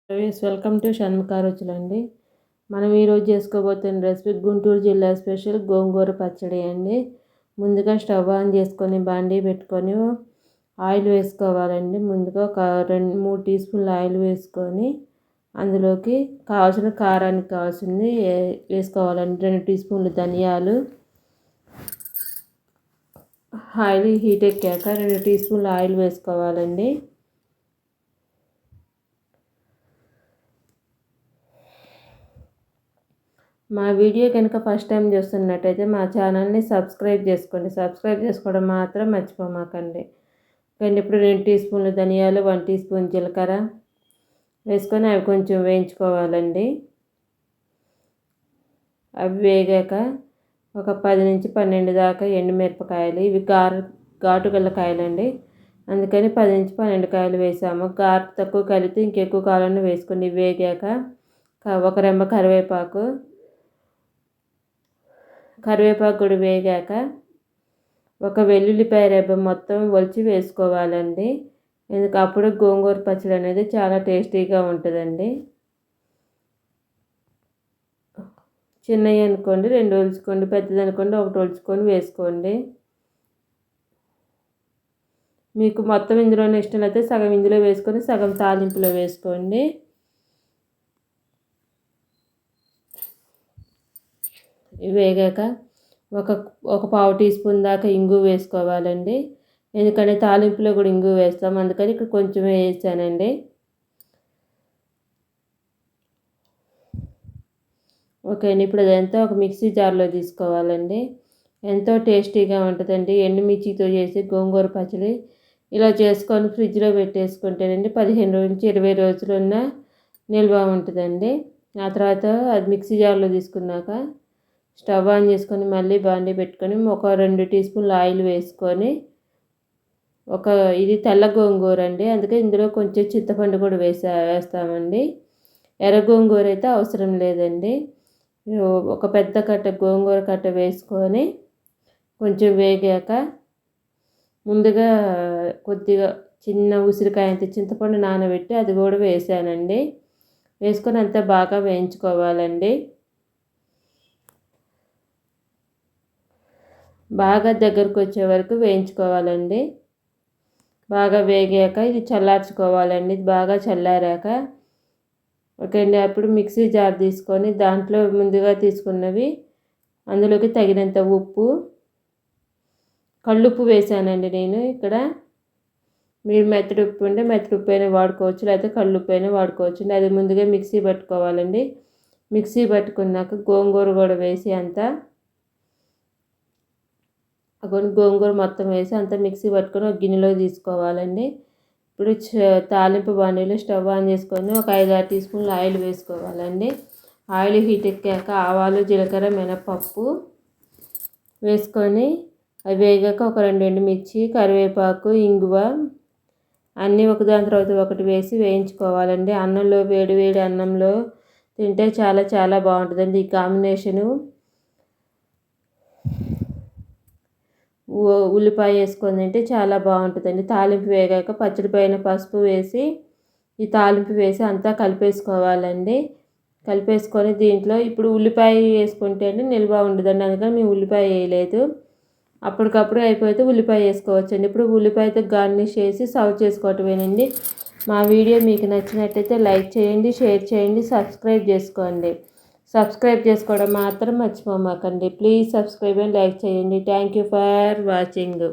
Welcome to Shanmukha రుచులండి. మనం ఈరోజు చేసుకోబోతున్న recipe Guntur జిల్లా స్పెషల్ గోంగూర పచ్చడి అండి. ముందుగా స్టవ్ ఆన్ చేసుకొని బాండీ పెట్టుకొని ఆయిల్ వేసుకోవాలండి. ముందుగా ఒక 2-3 టీ స్పూన్ల ఆయిల్ వేసుకొని అందులోకి కావాల్సిన కారానికి కావాల్సింది వేసుకోవాలండి. 2 టీ స్పూన్లు ధనియాలు. ఆయిల్ హీట్ ఎక్కాక 2 టీ స్పూన్ల ఆయిల్ వేసుకోవాలండి. మా వీడియో కనుక ఫస్ట్ టైం చూస్తున్నట్టయితే మా ఛానల్ని సబ్స్క్రైబ్ చేసుకోండి. సబ్స్క్రైబ్ చేసుకోవడం మాత్రం మర్చిపోమాకండి. కానీ ఇప్పుడు 2 టీ స్పూన్లు ధనియాలు, 1 టీ స్పూన్ జీలకర్ర వేసుకొని అవి కొంచెం వేయించుకోవాలండి. అవి వేగాక ఒక 10-12 దాకా ఎండుమిరపకాయలు, ఇవి ఘాటు గల కాయలండి, అందుకని 10-12 కాయలు వేసాము. ఘాటు తక్కువ కలిపితే ఇంకెక్కువ కావాలని వేసుకొని వేగాక ఒక రెమ్మ కరివేపాకు కూడా వేగాక ఒక వెల్లుల్లిపాయ రెబ్బ మొత్తం ఒలిచి వేసుకోవాలండి. ఎందుకు అప్పుడు గోంగూర పచ్చడి అనేది చాలా టేస్టీగా ఉంటుందండి. చిన్నవి అనుకోండి 2 ఒలుచుకోండి, పెద్దది అనుకోండి 1 ఒలుచుకొని వేసుకోండి. మీకు మొత్తం ఇందులోనే ఇష్టం అయితే సగం ఇందులో వేసుకొని సగం తాలింపులో వేసుకోండి. వేగాక ఒక పావు టీ స్పూన్ దాకా ఇంగు వేసుకోవాలండి. ఎందుకంటే తాలింపులో కూడా ఇంగు వేస్తాం, అందుకని ఇక్కడ కొంచెం వేసానండి. ఓకే అండి, ఇప్పుడు అదంతా ఒక మిక్సీ జార్లో తీసుకోవాలండి. ఎంతో టేస్టీగా ఉంటుందండి ఎండుమిర్చితో చేసి గోంగూర పచ్చడి. ఇలా చేసుకొని ఫ్రిడ్జ్లో పెట్టేసుకుంటేనండి 15-20 రోజులున్న నిల్వ ఉంటుందండి. ఆ తర్వాత అది మిక్సీ జార్లో తీసుకున్నాక స్టవ్ ఆన్ చేసుకొని మళ్ళీ బాండీ పెట్టుకొని ఒక 2 టీ స్పూన్ల ఆయిల్ వేసుకొని ఇది తెల్ల గోంగూర అండి, అందుకే ఇందులో కొంచెం చింతపండు కూడా వేస్తామండి. ఎర్ర గోంగూర అయితే అవసరం లేదండి. ఒక పెద్ద కట్ట గోంగూర కట్ట వేసుకొని కొంచెం వేగాక ముందుగా కొద్దిగా చిన్న ఉసిరికాయ అంత చింతపండు నానబెట్టి అది కూడా వేసానండి. వేసుకొని అంతా బాగా వేయించుకోవాలండి. బాగా దగ్గరకు వచ్చే వరకు వేయించుకోవాలండి. బాగా వేగాక ఇది చల్లార్చుకోవాలండి. బాగా చల్లారాక ఓకే అండి, అప్పుడు మిక్సీ జార్ తీసుకొని దాంట్లో ముందుగా తీసుకున్నవి అందులోకి తగినంత ఉప్పు, కళ్ళుప్పు వేసానండి నేను ఇక్కడ. మీరు మెత్తడి ఉప్పు ఉంటే మెత్తడి ఉప్పు అయినా వాడుకోవచ్చు, లేకపోతే కళ్ళుప్పు అయినా వాడుకోవచ్చు. అది ముందుగా మిక్సీ పట్టుకోవాలండి. మిక్సీ పట్టుకున్నాక గోంగూర కూడా వేసి గోంగూర మొత్తం వేసి అంతా మిక్సీ పట్టుకొని ఒక గిన్నెలో తీసుకోవాలండి. ఇప్పుడు తాలింపు బాండీలో స్టవ్ ఆన్ చేసుకొని ఒక 5-6 టీ స్పూన్లు ఆయిల్ వేసుకోవాలండి. ఆయిల్ హీట్ ఎక్కాక ఆవాలు, జీలకర్ర, మినపప్పు వేసుకొని అవి వేగాక ఒక 2 ఎండుమిర్చి, కరివేపాకు, ఇంగువ అన్నీ ఒకదాని తర్వాత ఒకటి వేసి వేయించుకోవాలండి. అన్నంలో వేడి అన్నంలో తింటే చాలా చాలా బాగుంటుందండి ఈ కాంబినేషను. ఉల్లిపాయ వేసుకొని తింటే చాలా బాగుంటుందండి. తాలింపు వేగాక పచ్చడి పైన పసుపు వేసి ఈ తాలింపు వేసి అంతా కలిపేసుకోవాలండి. కలిపేసుకొని దీంట్లో ఇప్పుడు ఉల్లిపాయ వేసుకుంటే నిల్వ ఉండదండి, అందుకని మేము ఉల్లిపాయ వేయలేదు. అప్పటికప్పుడు అయిపోతే ఉల్లిపాయ వేసుకోవచ్చండి. ఇప్పుడు ఉల్లిపాయతో గార్నిష్ చేసి సర్వ్ చేసుకోవటమేనండి. మా వీడియో మీకు నచ్చినట్టయితే లైక్ చేయండి, షేర్ చేయండి, సబ్స్క్రైబ్ చేసుకోండి. సబ్స్క్రైబ్ చేసుకోవడం మాత్రం మర్చిపోమాకండి. ప్లీజ్ సబ్స్క్రైబ్ అండ్ లైక్ చేయండి. Thank you for watching.